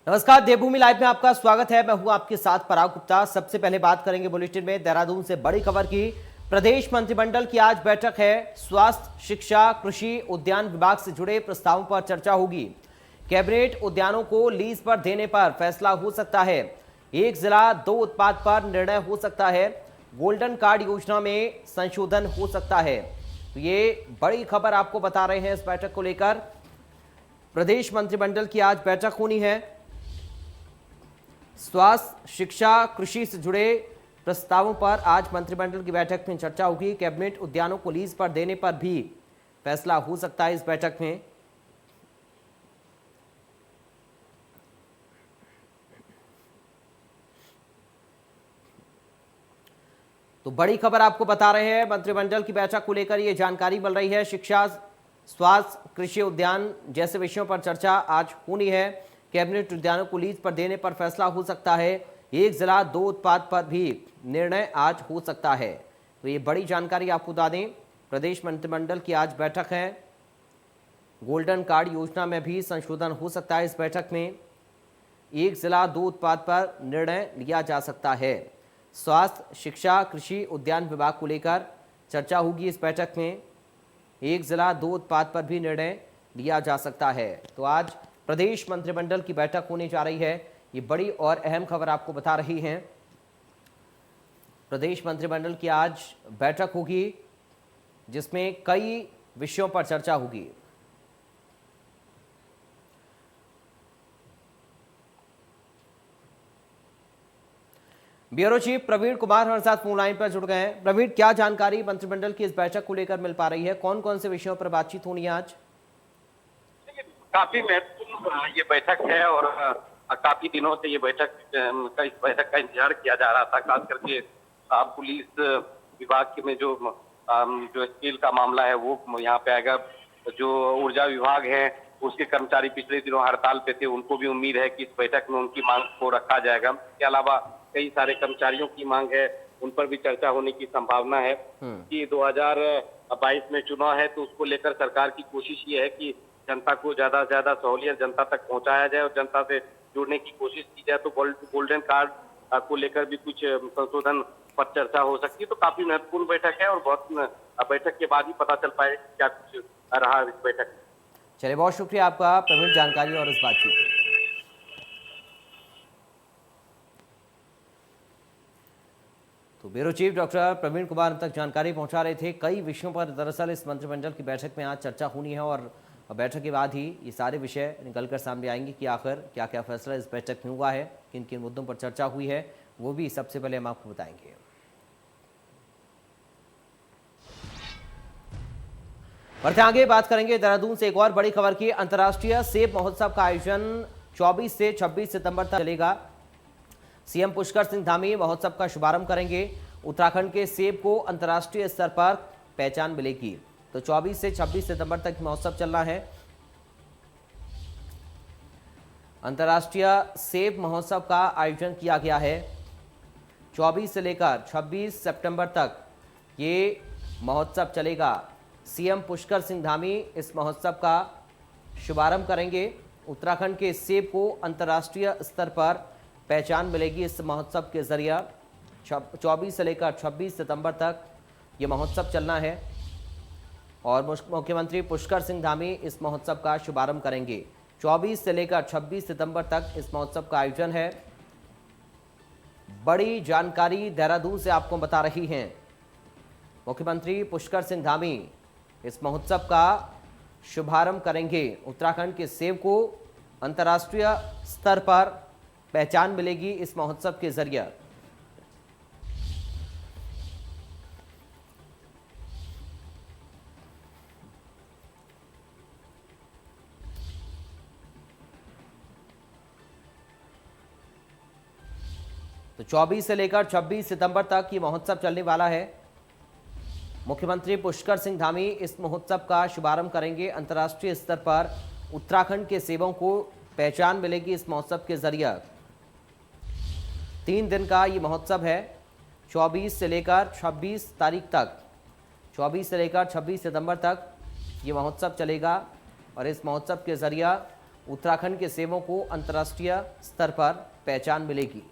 नमस्कार, देवभूमि लाइव में आपका स्वागत है। मैं हूं आपके साथ पराग गुप्ता। सबसे पहले बात करेंगे बुलेटिन में देहरादून से बड़ी खबर की। प्रदेश मंत्रिमंडल की आज बैठक है। स्वास्थ्य, शिक्षा, कृषि, उद्यान विभाग से जुड़े प्रस्तावों पर चर्चा होगी। कैबिनेट उद्यानों को लीज पर देने पर फैसला हो सकता है। एक जिला दो उत्पाद पर निर्णय हो सकता है। गोल्डन कार्ड योजना में संशोधन हो सकता है। तो ये बड़ी खबर आपको बता रहे हैं। इस बैठक को लेकर प्रदेश मंत्रिमंडल की आज बैठक होनी है। स्वास्थ्य, शिक्षा, कृषि से जुड़े प्रस्तावों पर आज मंत्रिमंडल की बैठक में चर्चा होगी। कैबिनेट उद्यानों को लीज पर देने पर भी फैसला हो सकता है इस बैठक में। तो बड़ी खबर आपको बता रहे हैं। मंत्रिमंडल की बैठक को लेकर यह जानकारी मिल रही है। शिक्षा, स्वास्थ्य, कृषि, उद्यान जैसे विषयों पर चर्चा आज होनी है। कैबिनेट उद्यानों को लीज पर देने पर फैसला हो सकता है। एक जिला दो उत्पाद पर भी निर्णय आज हो सकता है। तो ये बड़ी जानकारी आपको बता दें। प्रदेश मंत्रिमंडल की आज बैठक है। गोल्डन कार्ड योजना में भी संशोधन हो सकता है। इस बैठक में एक जिला दो उत्पाद पर निर्णय लिया जा सकता है। स्वास्थ्य, शिक्षा, कृषि, उद्यान विभाग को लेकर चर्चा होगी इस बैठक में। एक जिला दो उत्पाद पर भी निर्णय लिया जा सकता है। तो आज प्रदेश मंत्रिमंडल की बैठक होने जा रही है। ये बड़ी और अहम खबर आपको बता रही हैं। प्रदेश मंत्रिमंडल की आज बैठक होगी जिसमें कई विषयों पर चर्चा होगी। ब्यूरो चीफ प्रवीण कुमार हमारे साथ फोन लाइन पर जुड़ गए हैं। प्रवीण, क्या जानकारी मंत्रिमंडल की इस बैठक को लेकर मिल पा रही है? कौन कौन से विषयों पर बातचीत होनी है आज? काफी महत्वपूर्ण ये बैठक है और काफी दिनों से ये इस बैठक का इंतजार किया जा रहा था। खास करके पुलिस विभाग में जो स्केल का मामला है वो यहाँ पे आएगा। जो ऊर्जा विभाग है उसके कर्मचारी पिछले दिनों हड़ताल पे थे, उनको भी उम्मीद है कि इस बैठक में उनकी मांग को रखा जाएगा। इसके अलावा कई सारे कर्मचारियों की मांग है, उन पर भी चर्चा होने की संभावना है कि 2022 में चुनाव है तो उसको लेकर सरकार की कोशिश ये है कि जनता को ज्यादा से ज्यादा सहूलियत जनता तक पहुंचाया जाए और जनता से जुड़ने की कोशिश की जाए। तो गोल्डन कार्ड को लेकर भी कुछ संशोधन पर चर्चा हो सकती है। तो काफी महत्वपूर्ण बैठक है और बहुत बैठक के बाद ही पता चल पाए क्या कुछ रहा इस बैठक में। चलिए, बहुत शुक्रिया आपका प्रवीण, जानकारी और इस बातचीत। तो bureau chief doctor Praveen Kumar तक जानकारी पहुंचा रहे थे। कई विषयों पर दरअसल इस मंत्रिमंडल की बैठक में आज चर्चा होनी है और बैठक के बाद ही ये सारे विषय निकलकर सामने आएंगे कि आखिर क्या क्या फैसला इस बैठक में हुआ है, किन किन मुद्दों पर चर्चा हुई है, वो भी सबसे पहले हम आपको बताएंगे। बढ़ते आगे बात करेंगे देहरादून से एक और बड़ी खबर की। अंतर्राष्ट्रीय सेब महोत्सव का आयोजन 24 से 26 सितंबर तक चलेगा। सीएम पुष्कर सिंह धामी महोत्सव का शुभारंभ करेंगे। उत्तराखंड के सेब को अंतर्राष्ट्रीय स्तर पर पहचान मिलेगी। तो 24 से 26 सितंबर तक महोत्सव चलना है। अंतर्राष्ट्रीय सेब महोत्सव का आयोजन किया गया है। 24 से लेकर 26 सितंबर तक ये महोत्सव चलेगा। सीएम पुष्कर सिंह धामी इस महोत्सव का शुभारंभ करेंगे। उत्तराखंड के सेब को अंतर्राष्ट्रीय स्तर पर पहचान मिलेगी इस महोत्सव के जरिए। 24 से लेकर 26 सितंबर तक ये महोत्सव चलना है और मुख्यमंत्री पुष्कर सिंह धामी इस महोत्सव का शुभारंभ करेंगे। 24 से लेकर 26 सितंबर तक इस महोत्सव का आयोजन है। बड़ी जानकारी देहरादून से आपको बता रही हैं। मुख्यमंत्री पुष्कर सिंह धामी इस महोत्सव का शुभारंभ करेंगे। उत्तराखंड के सेब को अंतर्राष्ट्रीय स्तर पर पहचान मिलेगी इस महोत्सव के जरिए। तो 24 से लेकर 26 सितंबर तक ये महोत्सव चलने वाला है। मुख्यमंत्री पुष्कर सिंह धामी इस महोत्सव का शुभारंभ करेंगे। अंतर्राष्ट्रीय स्तर पर उत्तराखंड के सेबों को पहचान मिलेगी इस महोत्सव के जरिए। 3 दिन का ये महोत्सव है। 24 से लेकर 26 तारीख तक, 24 से लेकर 26 सितंबर तक ये महोत्सव चलेगा और इस महोत्सव के जरिए उत्तराखंड के सेवों को अंतर्राष्ट्रीय स्तर पर पहचान मिलेगी।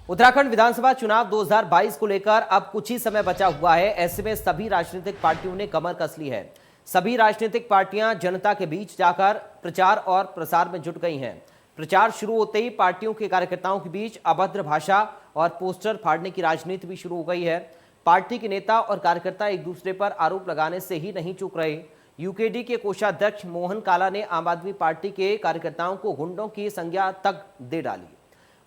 उत्तराखंड विधानसभा चुनाव 2022 को लेकर अब कुछ ही समय बचा हुआ है। ऐसे में सभी राजनीतिक पार्टियों ने कमर कस ली है। सभी राजनीतिक पार्टियां जनता के बीच जाकर प्रचार और प्रसार में जुट गई हैं। प्रचार शुरू होते ही पार्टियों के कार्यकर्ताओं के बीच अभद्र भाषा और पोस्टर फाड़ने की राजनीति भी शुरू हो गई है। पार्टी के नेता और कार्यकर्ता एक दूसरे पर आरोप लगाने से ही नहीं चूक रहे। यूकेडी के कोषाध्यक्ष मोहन काला ने आम आदमी पार्टी के कार्यकर्ताओं को गुंडों की संज्ञा तक दे डाली।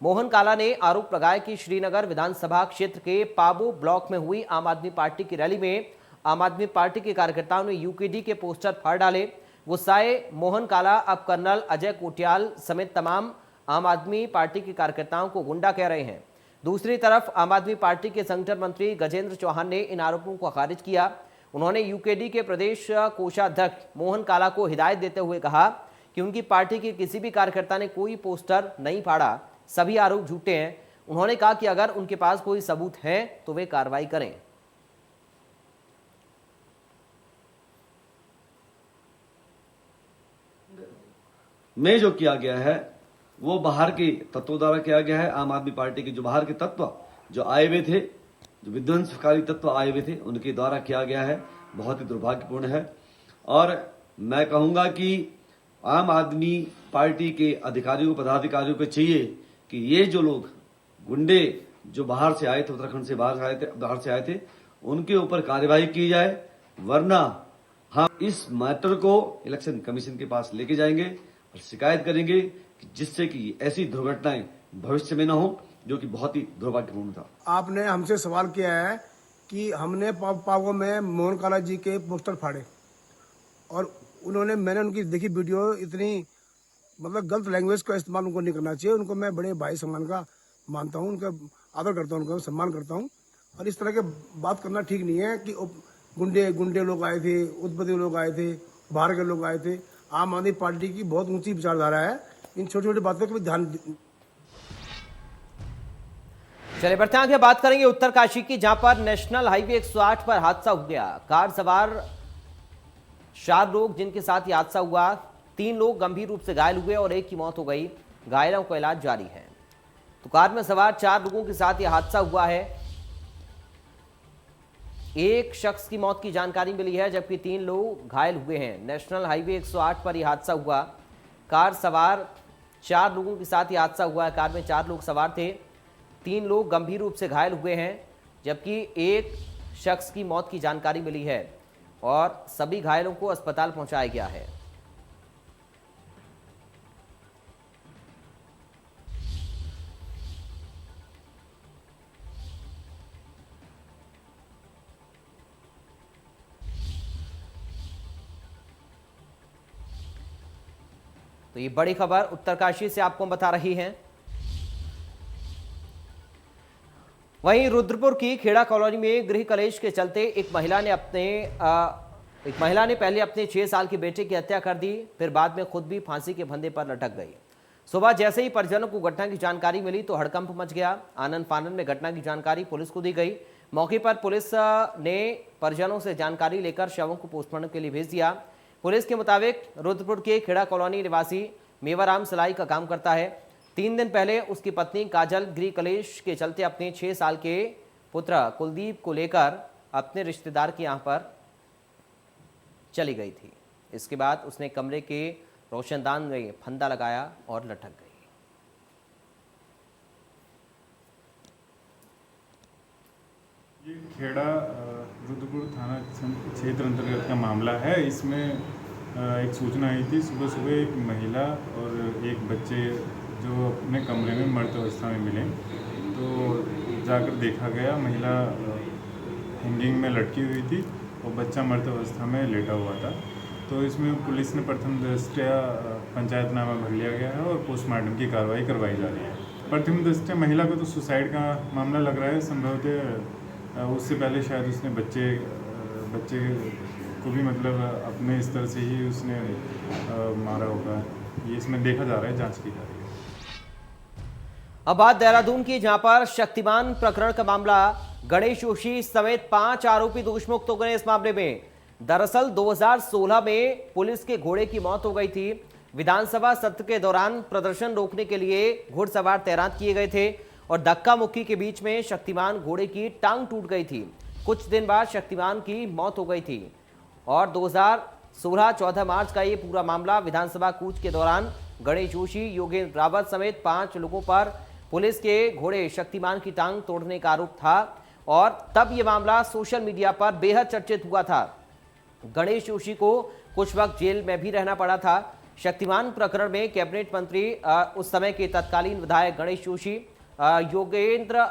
मोहन काला ने आरोप लगाया कि श्रीनगर विधानसभा क्षेत्र के पाबो ब्लॉक में हुई आम आदमी पार्टी की रैली में आम आदमी पार्टी के कार्यकर्ताओं ने यूकेडी के पोस्टर फाड़ डाले। गुस्साए मोहन काला अब कर्नल अजय कोटियाल समेत तमाम आम आदमी पार्टी के कार्यकर्ताओं को गुंडा कह रहे हैं। दूसरी तरफ आम आदमी पार्टी के संगठन मंत्री गजेंद्र चौहान ने इन आरोपों को खारिज किया। उन्होंने यूकेडी के प्रदेश कोषाध्यक्ष मोहन काला को हिदायत देते हुए कहा कि उनकी पार्टी के किसी भी कार्यकर्ता ने कोई पोस्टर नहीं फाड़ा, सभी आरोप झूठे हैं। उन्होंने कहा कि अगर उनके पास कोई सबूत है तो वे कार्रवाई करें। में जो किया गया है वो बाहर के तत्वों द्वारा किया गया है। आम आदमी पार्टी के जो बाहर के तत्व जो आए हुए थे, जो विध्वंसकारी तत्व आए हुए थे, उनके द्वारा किया गया है, बहुत ही दुर्भाग्यपूर्ण है। और मैं कहूंगा कि आम आदमी पार्टी के अधिकारियों पदाधिकारियों को चाहिए कि ये जो लोग गुंडे जो बाहर से आए थे, उत्तराखंड से बाहर से आए थे, उनके ऊपर कार्यवाही की जाए, वरना हम इस मैटर को इलेक्शन कमीशन के पास लेके जाएंगे और शिकायत करेंगे कि जिससे कि ऐसी दुर्घटनाएं भविष्य में न हो, जो कि बहुत ही दुर्भाग्यपूर्ण था। आपने हमसे सवाल किया है कि हमने पावगो में मोहन काला जी के पोस्टर फाड़े और मैंने उनकी देखी वीडियो, इतनी मतलब गलत लैंग्वेज का इस्तेमाल उनको नहीं करना चाहिए। उनको मैं बड़े भाई सम्मान का मानता हूँ, उनका आदर करता हूँ, उनका सम्मान करता हूँ। और इस तरह के बात करना ठीक नहीं है कि गुंडे लोग आए थे, उत्पत्ति लोग आए थे, बाहर के लोग आए थे। आम आदमी पार्टी की बहुत ऊंची विचारधारा है, इन छोटी छोटी बातों को भी ध्यान। चलिए बढ़ते आगे बात करेंगे उत्तरकाशी की, जहां पर नेशनल हाईवे 108 पर हादसा हो गया। कार सवार 4 लोग जिनके साथ ये हादसा हुआ, 3 लोग गंभीर रूप से घायल हुए और 1 की मौत हो गई। घायलों का इलाज जारी है। तो कार में सवार 4 लोगों के साथ यह हादसा हुआ है। एक शख्स की मौत की जानकारी मिली है, जबकि 3 लोग घायल हुए हैं। नेशनल हाईवे 108 पर यह हादसा हुआ। कार सवार 4 लोगों के साथ यह हादसा हुआ है। कार में 4 लोग सवार थे, 3 लोग गंभीर रूप से घायल हुए हैं, जबकि एक शख्स की मौत की जानकारी मिली है और सभी घायलों को अस्पताल पहुंचाया गया है। तो ये बड़ी खबर उत्तरकाशी से आपको बता रही है। वहीं रुद्रपुर की खेड़ा कॉलोनी में गृह कलेश के चलते एक महिला ने पहले अपने 6 साल के बेटे की हत्या कर दी, फिर बाद में खुद भी फांसी के फंदे पर लटक गई। सुबह जैसे ही परिजनों को घटना की जानकारी मिली तो हड़कंप मच गया। आनन फानन में घटना की जानकारी पुलिस को दी गई। मौके पर पुलिस ने परिजनों से जानकारी लेकर शवों को पोस्टमार्टम के लिए भेज दिया। पुलिस के मुताबिक रुद्रपुर के खेड़ा कॉलोनी निवासी मेवाराम सिलाई का काम करता है। 3 दिन पहले उसकी पत्नी काजल गृह कलेश के चलते अपने 6 साल के पुत्र कुलदीप को लेकर अपने रिश्तेदार के यहाँ पर चली गई थी। इसके बाद उसने कमरे के रोशनदान में फंदा लगाया और लटक गई। ये खेड़ा रुद्रपुर थाना क्षेत्र अंतर्गत का मामला है। इसमें एक सूचना आई थी सुबह एक महिला और एक बच्चे जो अपने कमरे में मृत अवस्था में मिले, तो जाकर देखा गया महिला हैंगिंग में लटकी हुई थी और बच्चा मृत अवस्था में लेटा हुआ था। तो इसमें पुलिस ने प्रथम दृष्टया पंचायतनामा भर लिया गया है और पोस्टमार्टम की कार्रवाई करवाई जा रही है। प्रथम दृष्टया महिला को तो सुसाइड का मामला लग रहा है। संभवतः उससे पहले शायद उसने बच्चे उसको भी मतलब अपने स्तर से ही उसने मारा होगा, ये इसमें देखा जा रहा है, जांच की जा रही है। अब बात देहरादून की, जहां पर शक्तिमान प्रकरण का मामला, गणेश जोशी समेत 5 आरोपी दोषमुक्त हो गए इस मामले में। दरअसल 2016 में पुलिस के घोड़े की मौत हो गई थी। विधानसभा सत्र के दौरान प्रदर्शन रोकने के लिए घुड़सवार तैनात किए गए थे और धक्का मुक्की के बीच में शक्तिमान घोड़े की टांग टूट गई थी। कुछ दिन बाद शक्तिमान की मौत हो गई थी और 2016 14 मार्च का ये पूरा मामला। विधानसभा कूच के दौरान गणेश जोशी, योगेंद्र रावत समेत 5 लोगों पर पुलिस के घोड़े शक्तिमान की टांग तोड़ने का आरोप था और तब यह मामला सोशल मीडिया पर बेहद चर्चित हुआ था। गणेश जोशी को कुछ वक्त जेल में भी रहना पड़ा था। शक्तिमान प्रकरण में कैबिनेट मंत्री उस समय के तत्कालीन विधायक गणेश जोशी, योगेंद्र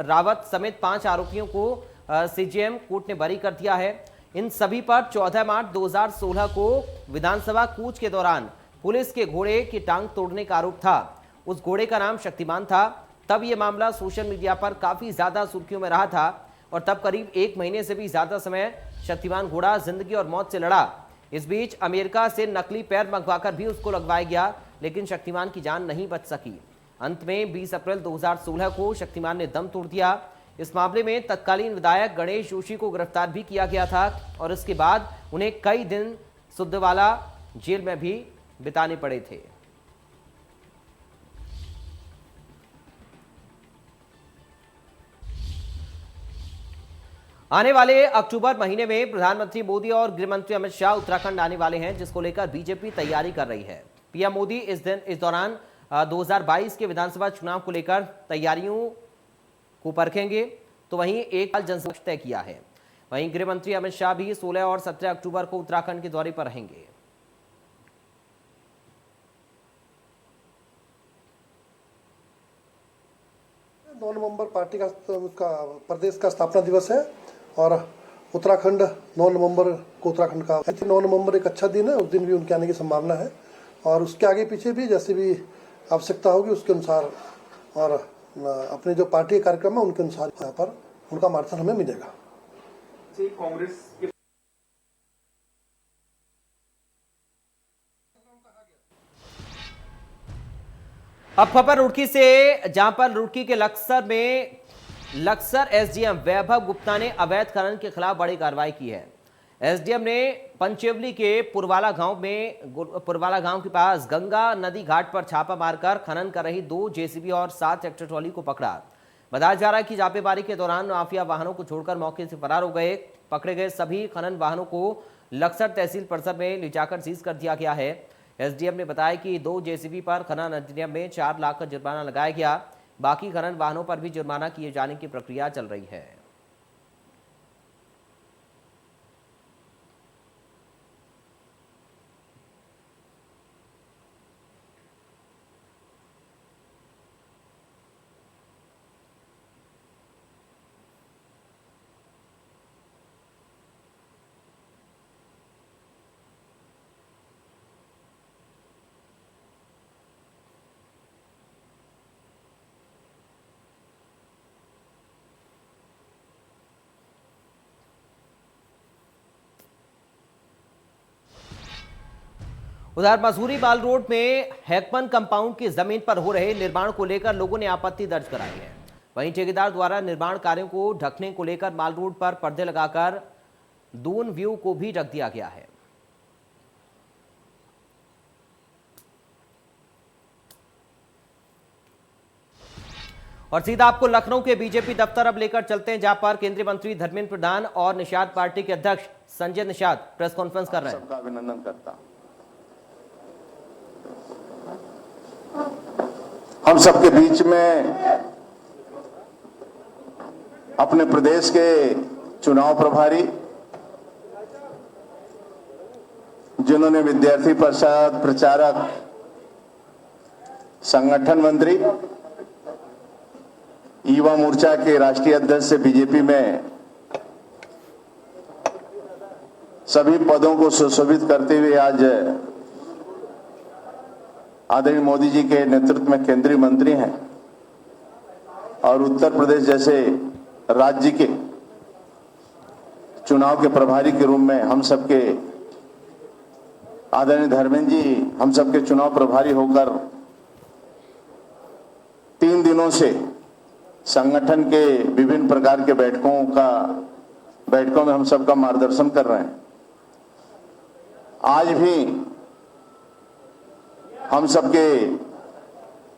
रावत समेत 5 आरोपियों को सीजेएम कोर्ट ने बरी कर दिया है। इन सभी पर 14 मार्च 2016 को विधानसभा कूच के दौरान पुलिस के घोड़े की टांग तोड़ने का आरोप था। उस घोड़े का नाम शक्तिमान था। तब यह मामला सोशल मीडिया पर काफी ज्यादा सुर्खियों में रहा था और तब करीब 1 महीने से भी ज्यादा समय शक्तिमान घोड़ा जिंदगी और मौत से लड़ा। इस बीच अमेरिका से नकली पैर मंगवाकर भी उसको लगवाया गया, लेकिन शक्तिमान की जान नहीं बच सकी। अंत में 20 अप्रैल 2016 को शक्तिमान ने दम तोड़ दिया। इस मामले में तत्कालीन विधायक गणेश जोशी को गिरफ्तार भी किया गया था और इसके बाद उन्हें कई दिन सुद्धवाला जेल में भी बिताने पड़े थे। आने वाले अक्टूबर महीने में प्रधानमंत्री मोदी और गृह मंत्री अमित शाह उत्तराखंड आने वाले हैं, जिसको लेकर बीजेपी तैयारी कर रही है। पीएम मोदी इस दौरान 2022 के विधानसभा चुनाव को लेकर तैयारियों को परखेंगे, तो वहीं एक जनसभा तय किया है। वहीं गृह मंत्री अमित शाह भी 16 और 17 अक्टूबर को उत्तराखंड के दौरे पर रहेंगे। 9 नवंबर पार्टी का प्रदेश का स्थापना दिवस है और उत्तराखंड 9 नवंबर को उत्तराखंड का 9 नवंबर एक अच्छा दिन है। उस दिन भी उनके आने की संभावना है और उसके आगे पीछे भी जैसे भी आवश्यकता होगी उसके अनुसार और अपने जो पार्टी के कार्यक्रम है उनके अनुसार यहाँ पर उनका समर्थन हमें मिलेगा। कांग्रेस अब खबर रुड़की से, जहां पर रुड़की के लक्सर एसडीएम वैभव गुप्ता ने अवैध खनन के खिलाफ बड़ी कार्रवाई की है। एसडीएम ने पंचेवली के पुरवाला गांव के पास गंगा नदी घाट पर छापा मारकर खनन कर रही 2 जेसीबी और 7 ट्रैक्टर ट्रॉली को पकड़ा। बताया जा रहा है कि छापेमारी के दौरान माफिया वाहनों को छोड़कर मौके से फरार हो गए। पकड़े गए सभी खनन वाहनों को लक्सर तहसील परिसर में ले जाकर सीज कर दिया गया है। एसडीएम ने बताया कि 2 जेसीबी पर खनन अधिनियम में 4 लाख का जुर्माना लगाया गया। बाकी खनन वाहनों पर भी जुर्माना किए जाने की प्रक्रिया चल रही है। उधर मसूरी माल रोड में हैकमन कंपाउंड की जमीन पर हो रहे निर्माण को लेकर लोगों ने आपत्ति दर्ज कराई है। वहीं ठेकेदार द्वारा निर्माण कार्यों को ढकने को लेकर माल रोड पर पर्दे लगाकर दून व्यू को भी ढक दिया गया है। और सीधा आपको लखनऊ के बीजेपी दफ्तर अब लेकर चलते हैं, जहां पर केंद्रीय मंत्री धर्मेंद्र प्रधान और निषाद पार्टी के अध्यक्ष संजय निषाद प्रेस कॉन्फ्रेंस कर रहे हैं। सबका अभिनंदन करता हूं। हम सबके बीच में अपने प्रदेश के चुनाव प्रभारी, जिन्होंने विद्यार्थी परिषद, प्रचारक, संगठन मंत्री, युवा मोर्चा के राष्ट्रीय अध्यक्ष से बीजेपी में सभी पदों को सुशोभित करते हुए आज आदरणीय मोदी जी के नेतृत्व में केंद्रीय मंत्री हैं और उत्तर प्रदेश जैसे राज्य के चुनाव के प्रभारी के रूप में हम सबके आदरणीय धर्मेंद्र जी हम सबके चुनाव प्रभारी होकर 3 दिनों से संगठन के विभिन्न प्रकार के बैठकों में हम सबका मार्गदर्शन कर रहे हैं। आज भी हम सबके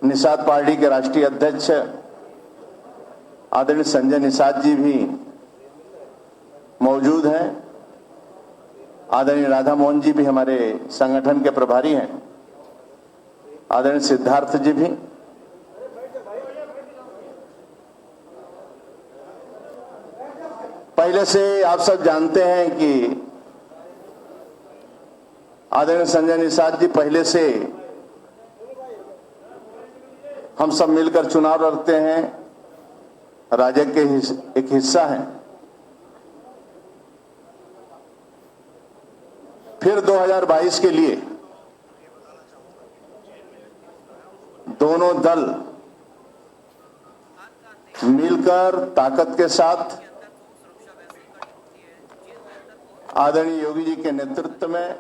निषाद पार्टी के राष्ट्रीय अध्यक्ष आदरणीय संजय निषाद जी भी मौजूद हैं। आदरणीय राधा मोहन जी भी हमारे संगठन के प्रभारी हैं। आदरणीय सिद्धार्थ जी भी। पहले से आप सब जानते हैं कि आदरणीय संजय निषाद जी पहले से हम सब मिलकर चुनाव लड़ते हैं, राजग के एक हिस्सा हैं। फिर 2022 के लिए दोनों दल मिलकर ताकत के साथ आदरणीय योगी जी के नेतृत्व में,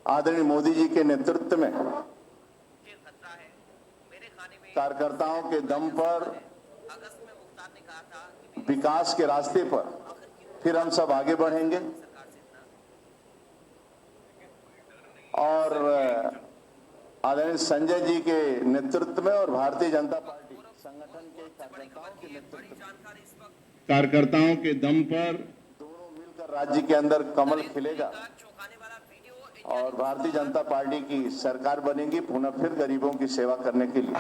आदरणीय मोदी जी के नेतृत्व में कार्यकर्ताओं के दम पर विकास के रास्ते पर फिर हम सब आगे बढ़ेंगे और आदरणीय संजय जी के नेतृत्व में और भारतीय जनता पार्टी संगठन के कार्यकर्ताओं के दम पर दोनों मिलकर राज्य के अंदर कमल खिलेगा और भारतीय जनता पार्टी की सरकार बनेगी पुनः फिर गरीबों की सेवा करने के लिए।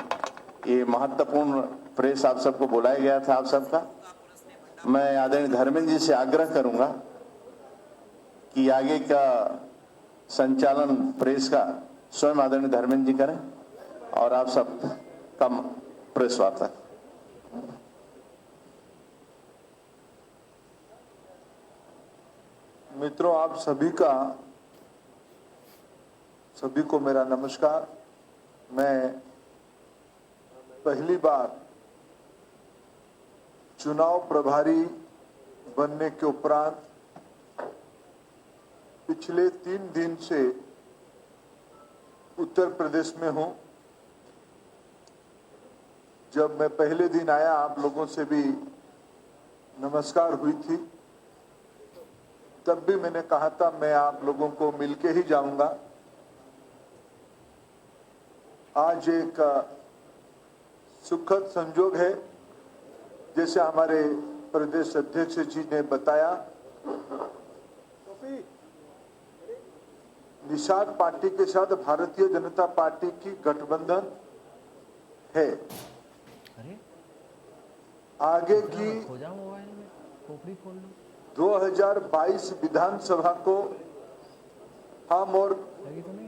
ये महत्वपूर्ण प्रेस आप सबको बुलाया गया था आप सबका। मैं आदरणीय धर्मेंद्र जी से आग्रह करूंगा कि आगे का संचालन प्रेस का स्वयं आदरणीय धर्मेंद्र जी करें और आप सब का प्रेस वार्ता। मित्रों, आप सभी को मेरा नमस्कार। मैं पहली बार चुनाव प्रभारी बनने के उपरांत पिछले 3 दिन से उत्तर प्रदेश में हूं। जब मैं पहले दिन आया आप लोगों से भी नमस्कार हुई थी, तब भी मैंने कहा था मैं आप लोगों को मिलके ही जाऊंगा। आज एक सुखद संजोग है, जैसे हमारे प्रदेश अध्यक्ष जी ने बताया, निषाद पार्टी के साथ भारतीय जनता पार्टी की गठबंधन है। आगे की 2022 विधानसभा को हम और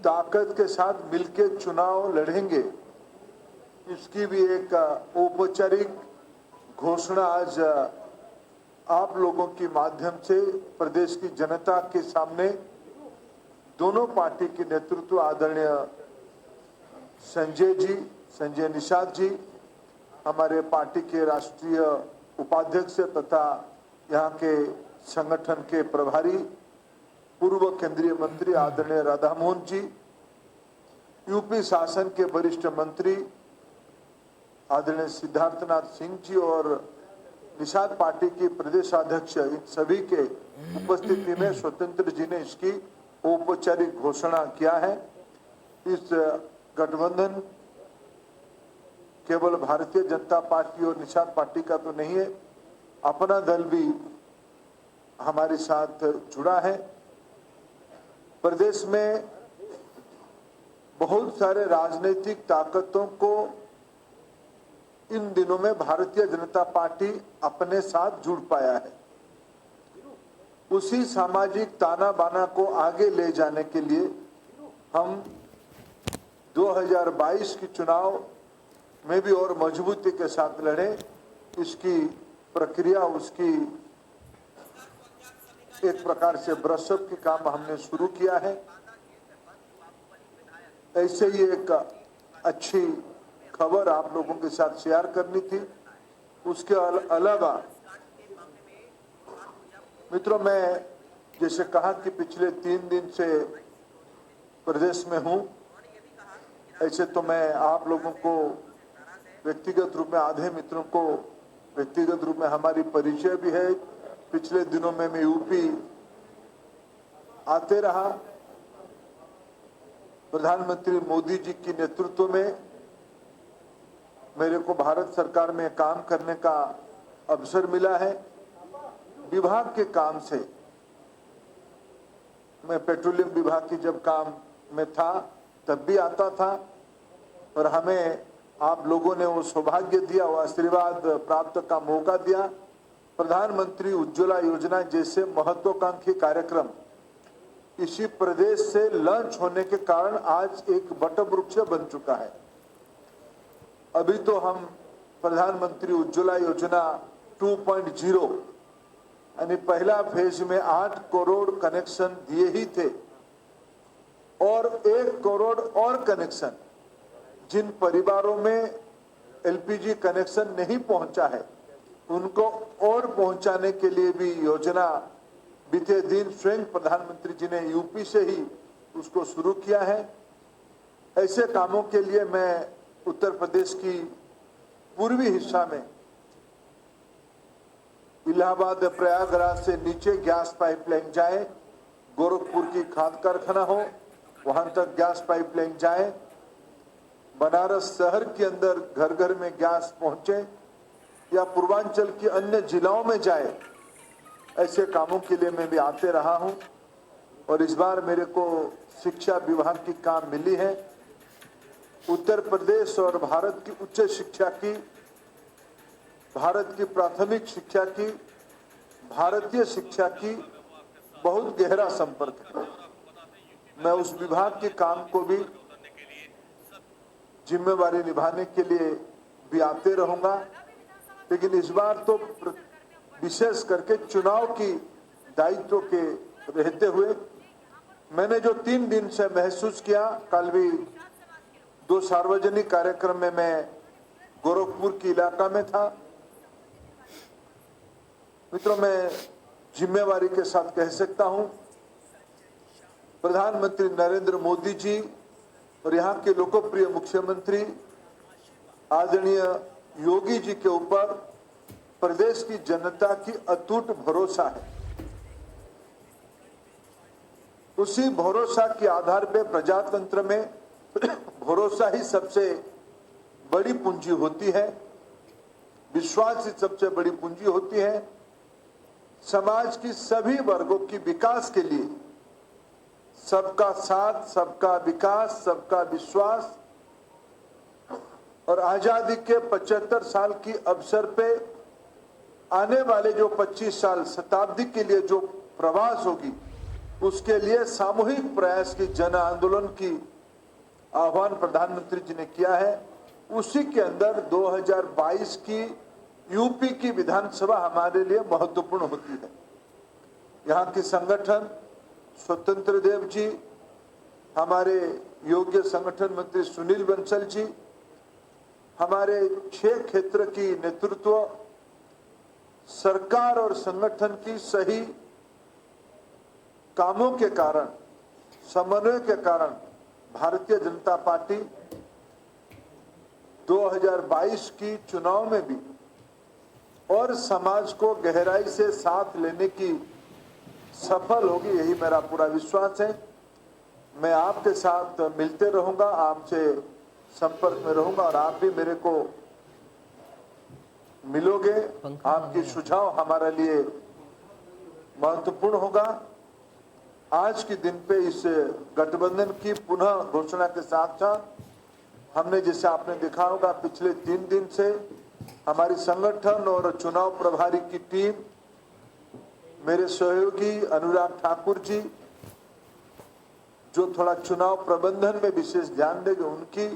ताकत के साथ मिलकर चुनाव लड़ेंगे, इसकी भी एक औपचारिक घोषणा आज आप लोगों के माध्यम से प्रदेश की जनता के सामने दोनों पार्टी के नेतृत्व आदरणीय संजय निषाद जी, हमारे पार्टी के राष्ट्रीय उपाध्यक्ष तथा यहाँ के संगठन के प्रभारी पूर्व केंद्रीय मंत्री आदरणीय राधा मोहन जी, यूपी शासन के वरिष्ठ मंत्री आदरणीय सिद्धार्थनाथ सिंह जी और निषाद पार्टी के प्रदेशाध्यक्ष, इन सभी के उपस्थिति में स्वतंत्र जी ने इसकी औपचारिक घोषणा किया है। इस गठबंधन केवल भारतीय जनता पार्टी और निषाद पार्टी का तो नहीं है, अपना दल भी हमारे साथ जुड़ा है। प्रदेश में बहुत सारे राजनीतिक ताकतों को इन दिनों में भारतीय जनता पार्टी अपने साथ जुड़ पाया है। उसी सामाजिक ताना बाना को आगे ले जाने के लिए हम 2022 की चुनाव में भी और मजबूती के साथ लड़े। इसकी प्रक्रिया, उसकी एक प्रकार से ब्रशअप की काम हमने शुरू किया है। ऐसे ही एक अच्छी खबर आप लोगों के साथ शेयर करनी थी। उसके अलावा मित्रों, मैं जैसे कहा कि पिछले 3 दिन से प्रदेश में हूं, ऐसे तो मैं आप लोगों को व्यक्तिगत रूप में, आधे मित्रों को व्यक्तिगत रूप में हमारी परिचय भी है। पिछले दिनों में मैं यूपी आते रहा। प्रधानमंत्री मोदी जी की नेतृत्व में मेरे को भारत सरकार में काम करने का अवसर मिला है। विभाग के काम से मैं पेट्रोलियम विभाग की जब काम में था तब भी आता था, और हमें आप लोगों ने वो सौभाग्य दिया, वो आशीर्वाद प्राप्त का मौका दिया। प्रधानमंत्री उज्ज्वला योजना जैसे महत्वाकांक्षी कार्यक्रम इसी प्रदेश से लॉन्च होने के कारण आज एक वटवृक्ष बन चुका है। अभी तो हम प्रधानमंत्री उज्ज्वला योजना 2.0 यानी पहला फेज में 8 करोड़ कनेक्शन दिए ही थे, और 1 करोड़ और कनेक्शन जिन परिवारों में एलपीजी कनेक्शन नहीं पहुंचा है उनको और पहुंचाने के लिए भी योजना बीते दिन स्वयं प्रधानमंत्री जी ने यूपी से ही उसको शुरू किया है। ऐसे कामों के लिए मैं उत्तर प्रदेश की पूर्वी हिस्सा में इलाहाबाद प्रयागराज से नीचे गैस पाइपलाइन जाए, गोरखपुर की खाद कारखाना हो वहां तक गैस पाइपलाइन जाए, बनारस शहर के अंदर घर घर में गैस पहुंचे, या पूर्वांचल के अन्य जिलाओं में जाए, ऐसे कामों के लिए मैं भी आते रहा हूं। और इस बार मेरे को शिक्षा विभाग की काम मिली है। उत्तर प्रदेश और भारत की उच्च शिक्षा की, भारत की प्राथमिक शिक्षा की, भारतीय शिक्षा की बहुत गहरा संपर्क है। मैं उस विभाग के काम को भी जिम्मेवारी निभाने के लिए भी आते रहूंगा, लेकिन इस बार तो विशेष करके चुनाव की दायित्व के रहते हुए मैंने जो 3 दिन से महसूस किया, कल भी 2 सार्वजनिक कार्यक्रम में मैं गोरखपुर की इलाका में था। मित्रों, मैं जिम्मेवारी के साथ कह सकता हूं, प्रधानमंत्री नरेंद्र मोदी जी और यहाँ के लोकप्रिय मुख्यमंत्री आदरणीय योगी जी के ऊपर प्रदेश की जनता की अटूट भरोसा है। उसी भरोसा के आधार पे प्रजातंत्र में भरोसा ही सबसे बड़ी पूंजी होती है, विश्वास ही सबसे बड़ी पूंजी होती है। समाज की सभी वर्गों की विकास के लिए सबका साथ, सबका विकास, सबका विश्वास, और आजादी के 75 साल की अवसर पे आने वाले जो 25 साल शताब्दी के लिए जो प्रवास होगी, उसके लिए सामूहिक प्रयास की जन आंदोलन की आह्वान प्रधानमंत्री जी ने किया है। उसी के अंदर 2022 की यूपी की विधानसभा हमारे लिए महत्वपूर्ण होती है। यहाँ की संगठन स्वतंत्र देव जी, हमारे योग्य संगठन मंत्री सुनील बंसल जी, हमारे 6 क्षेत्र की नेतृत्व, सरकार और संगठन की सही कामों के कारण, समन्वय के कारण भारतीय जनता पार्टी 2022 की चुनाव में भी और समाज को गहराई से साथ लेने की सफल होगी, यही मेरा पूरा विश्वास है। मैं आपके साथ मिलते रहूंगा, आपसे संपर्क में रहूंगा, और आप भी मेरे को मिलोगे। आपकी सुझाव हमारे लिए महत्वपूर्ण होगा। आज के दिन पे इस गठबंधन की पुनः घोषणा के साथ साथ हमने, जैसे आपने देखा होगा, पिछले 3 दिन से हमारी संगठन और चुनाव प्रभारी की टीम, मेरे सहयोगी अनुराग ठाकुर जी जो थोड़ा चुनाव प्रबंधन में विशेष ध्यान देंगे, उनकी